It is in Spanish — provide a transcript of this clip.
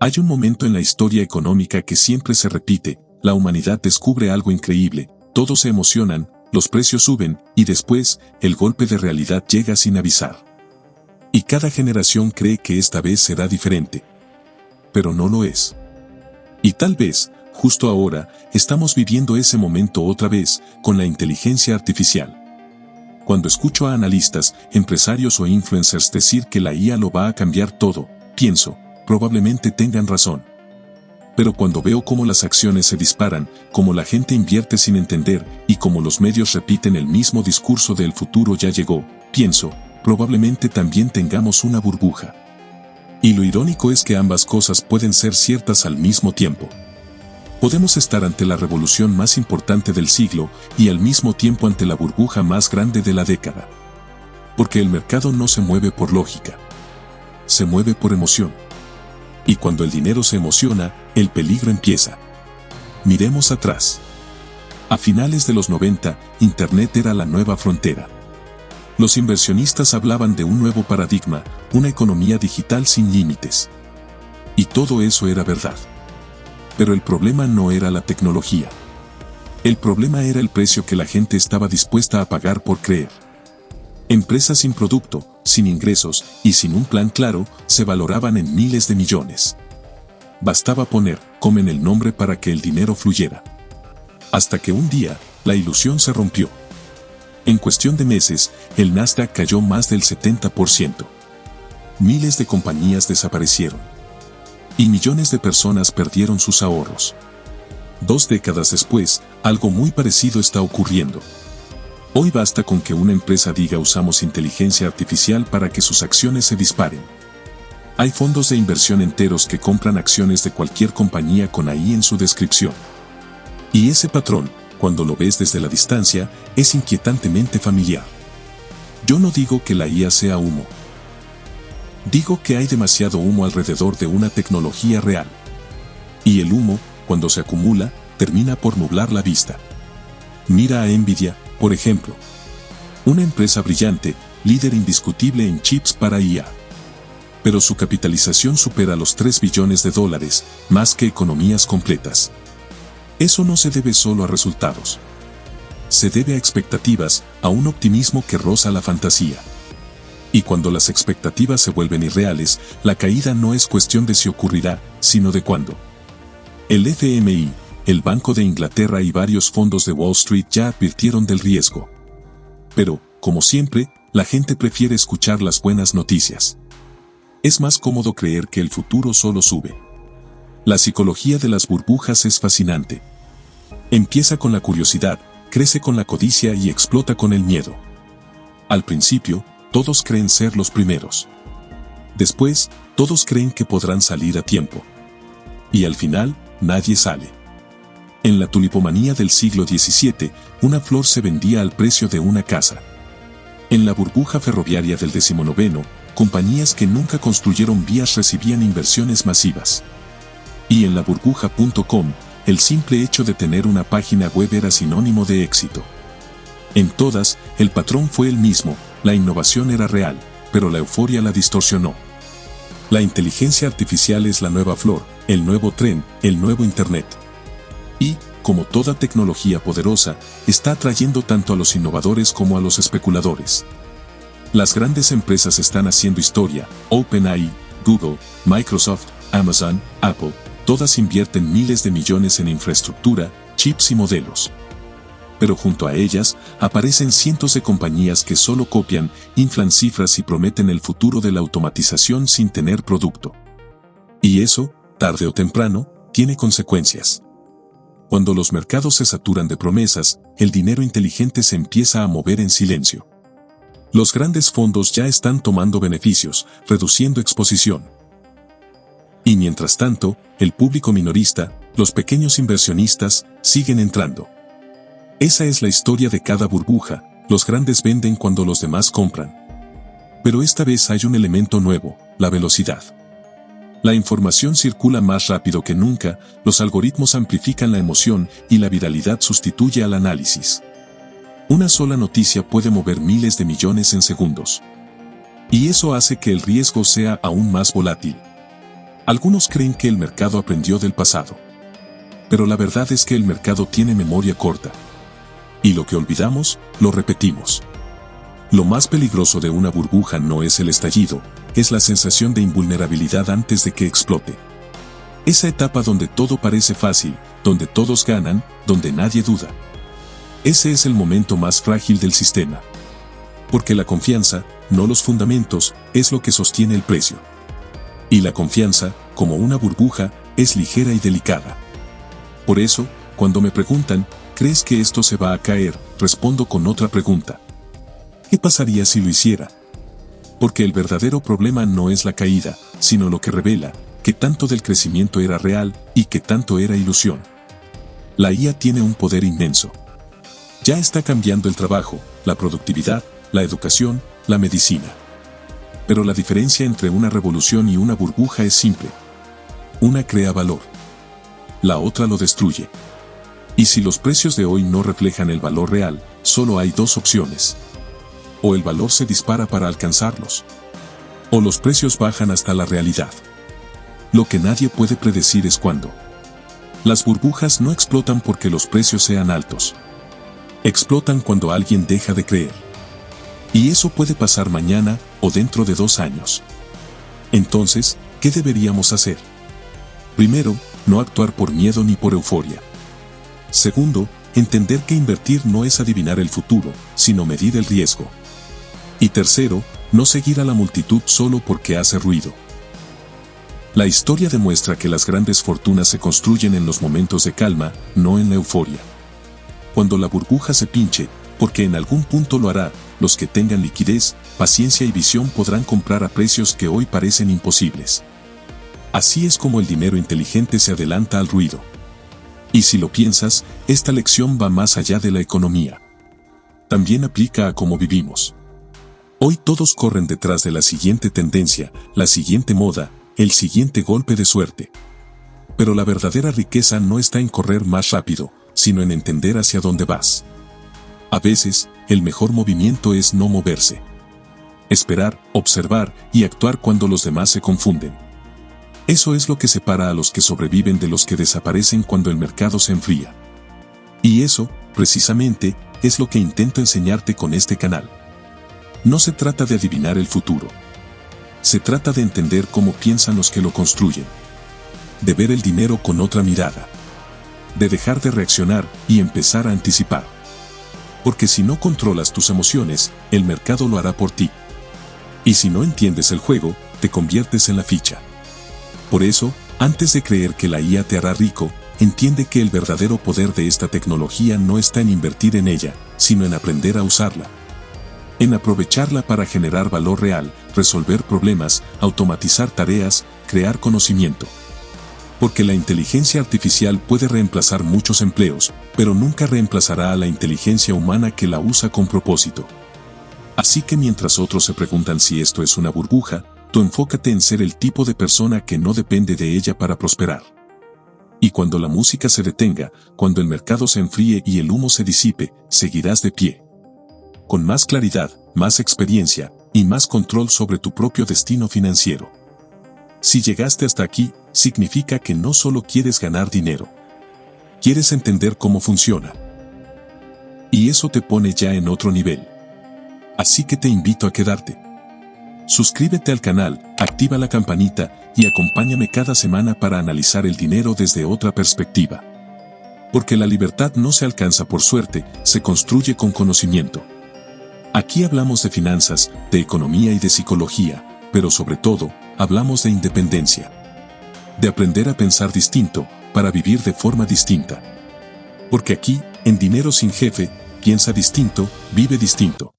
Hay un momento en la historia económica que siempre se repite: la humanidad descubre algo increíble, todos se emocionan, los precios suben, y después, el golpe de realidad llega sin avisar. Y cada generación cree que esta vez será diferente. Pero no lo es. Y tal vez, justo ahora, estamos viviendo ese momento otra vez, con la inteligencia artificial. Cuando escucho a analistas, empresarios o influencers decir que la IA lo va a cambiar todo, pienso, probablemente tengan razón. Pero cuando veo cómo las acciones se disparan, cómo la gente invierte sin entender, y cómo los medios repiten el mismo discurso de "el futuro ya llegó", pienso, probablemente también tengamos una burbuja. Y lo irónico es que ambas cosas pueden ser ciertas al mismo tiempo. Podemos estar ante la revolución más importante del siglo y al mismo tiempo ante la burbuja más grande de la década. Porque el mercado no se mueve por lógica. Se mueve por emoción. Y cuando el dinero se emociona, el peligro empieza. Miremos atrás. A finales de los 90, Internet era la nueva frontera. Los inversionistas hablaban de un nuevo paradigma, una economía digital sin límites. Y todo eso era verdad. Pero el problema no era la tecnología. El problema era el precio que la gente estaba dispuesta a pagar por creer. Empresas sin producto, sin ingresos y sin un plan claro, se valoraban en miles de millones. Bastaba poner "com" en el nombre para que el dinero fluyera. Hasta que un día, la ilusión se rompió. En cuestión de meses, el Nasdaq cayó más del 70%. Miles de compañías desaparecieron. Y millones de personas perdieron sus ahorros. 2 décadas después, algo muy parecido está ocurriendo. Hoy basta con que una empresa diga "usamos inteligencia artificial" para que sus acciones se disparen. Hay fondos de inversión enteros que compran acciones de cualquier compañía con AI en su descripción. Y ese patrón, cuando lo ves desde la distancia, es inquietantemente familiar. Yo no digo que la IA sea humo. Digo que hay demasiado humo alrededor de una tecnología real. Y el humo, cuando se acumula, termina por nublar la vista. Mira a Nvidia, por ejemplo. Una empresa brillante, líder indiscutible en chips para IA. Pero su capitalización supera los $3 billones, más que economías completas. Eso no se debe solo a resultados. Se debe a expectativas, a un optimismo que roza la fantasía. Y cuando las expectativas se vuelven irreales, la caída no es cuestión de si ocurrirá, sino de cuándo. El FMI, el Banco de Inglaterra y varios fondos de Wall Street ya advirtieron del riesgo. Pero, como siempre, la gente prefiere escuchar las buenas noticias. Es más cómodo creer que el futuro solo sube. La psicología de las burbujas es fascinante. Empieza con la curiosidad, crece con la codicia y explota con el miedo. Al principio, todos creen ser los primeros. Después, todos creen que podrán salir a tiempo. Y al final, nadie sale. En la tulipomanía del siglo XVII, una flor se vendía al precio de una casa. En la burbuja ferroviaria del XIX, compañías que nunca construyeron vías recibían inversiones masivas. Y en la burbuja.com, el simple hecho de tener una página web era sinónimo de éxito. En todas, el patrón fue el mismo, la innovación era real, pero la euforia la distorsionó. La inteligencia artificial es la nueva flor, el nuevo tren, el nuevo Internet. Y, como toda tecnología poderosa, está atrayendo tanto a los innovadores como a los especuladores. Las grandes empresas están haciendo historia: OpenAI, Google, Microsoft, Amazon, Apple, todas invierten miles de millones en infraestructura, chips y modelos. Pero junto a ellas, aparecen cientos de compañías que solo copian, inflan cifras y prometen el futuro de la automatización sin tener producto. Y eso, tarde o temprano, tiene consecuencias. Cuando los mercados se saturan de promesas, el dinero inteligente se empieza a mover en silencio. Los grandes fondos ya están tomando beneficios, reduciendo exposición. Y mientras tanto, el público minorista, los pequeños inversionistas, siguen entrando. Esa es la historia de cada burbuja: los grandes venden cuando los demás compran. Pero esta vez hay un elemento nuevo: la velocidad. La información circula más rápido que nunca, los algoritmos amplifican la emoción y la viralidad sustituye al análisis. Una sola noticia puede mover miles de millones en segundos. Y eso hace que el riesgo sea aún más volátil. Algunos creen que el mercado aprendió del pasado. Pero la verdad es que el mercado tiene memoria corta. Y lo que olvidamos, lo repetimos. Lo más peligroso de una burbuja no es el estallido, es la sensación de invulnerabilidad antes de que explote. Esa etapa donde todo parece fácil, donde todos ganan, donde nadie duda. Ese es el momento más frágil del sistema. Porque la confianza, no los fundamentos, es lo que sostiene el precio. Y la confianza, como una burbuja, es ligera y delicada. Por eso, cuando me preguntan, ¿crees que esto se va a caer?, respondo con otra pregunta. ¿Qué pasaría si lo hiciera? Porque el verdadero problema no es la caída, sino lo que revela, que tanto del crecimiento era real y que tanto era ilusión. La IA tiene un poder inmenso. Ya está cambiando el trabajo, la productividad, la educación, la medicina. Pero la diferencia entre una revolución y una burbuja es simple. Una crea valor. La otra lo destruye. Y si los precios de hoy no reflejan el valor real, solo hay dos opciones. O el valor se dispara para alcanzarlos. O los precios bajan hasta la realidad. Lo que nadie puede predecir es cuándo. Las burbujas no explotan porque los precios sean altos. Explotan cuando alguien deja de creer. Y eso puede pasar mañana o dentro de 2 años. Entonces, ¿qué deberíamos hacer? Primero, no actuar por miedo ni por euforia. Segundo, entender que invertir no es adivinar el futuro, sino medir el riesgo. Y tercero, no seguir a la multitud solo porque hace ruido. La historia demuestra que las grandes fortunas se construyen en los momentos de calma, no en la euforia. Cuando la burbuja se pinche, porque en algún punto lo hará, los que tengan liquidez, paciencia y visión podrán comprar a precios que hoy parecen imposibles. Así es como el dinero inteligente se adelanta al ruido. Y si lo piensas, esta lección va más allá de la economía. También aplica a cómo vivimos. Hoy todos corren detrás de la siguiente tendencia, la siguiente moda, el siguiente golpe de suerte. Pero la verdadera riqueza no está en correr más rápido, sino en entender hacia dónde vas. A veces, el mejor movimiento es no moverse. Esperar, observar y actuar cuando los demás se confunden. Eso es lo que separa a los que sobreviven de los que desaparecen cuando el mercado se enfría. Y eso, precisamente, es lo que intento enseñarte con este canal. No se trata de adivinar el futuro. Se trata de entender cómo piensan los que lo construyen. De ver el dinero con otra mirada. De dejar de reaccionar y empezar a anticipar. Porque si no controlas tus emociones, el mercado lo hará por ti. Y si no entiendes el juego, te conviertes en la ficha. Por eso, antes de creer que la IA te hará rico, entiende que el verdadero poder de esta tecnología no está en invertir en ella, sino en aprender a usarla. En aprovecharla para generar valor real, resolver problemas, automatizar tareas, crear conocimiento. Porque la inteligencia artificial puede reemplazar muchos empleos, pero nunca reemplazará a la inteligencia humana que la usa con propósito. Así que mientras otros se preguntan si esto es una burbuja, tú enfócate en ser el tipo de persona que no depende de ella para prosperar. Y cuando la música se detenga, cuando el mercado se enfríe y el humo se disipe, seguirás de pie. Con más claridad, más experiencia y más control sobre tu propio destino financiero. Si llegaste hasta aquí, significa que no solo quieres ganar dinero. Quieres entender cómo funciona. Y eso te pone ya en otro nivel. Así que te invito a quedarte. Suscríbete al canal, activa la campanita y acompáñame cada semana para analizar el dinero desde otra perspectiva. Porque la libertad no se alcanza por suerte, se construye con conocimiento. Aquí hablamos de finanzas, de economía y de psicología, pero sobre todo, hablamos de independencia. De aprender a pensar distinto, para vivir de forma distinta. Porque aquí, en Dinero sin Jefe, piensa distinto, vive distinto.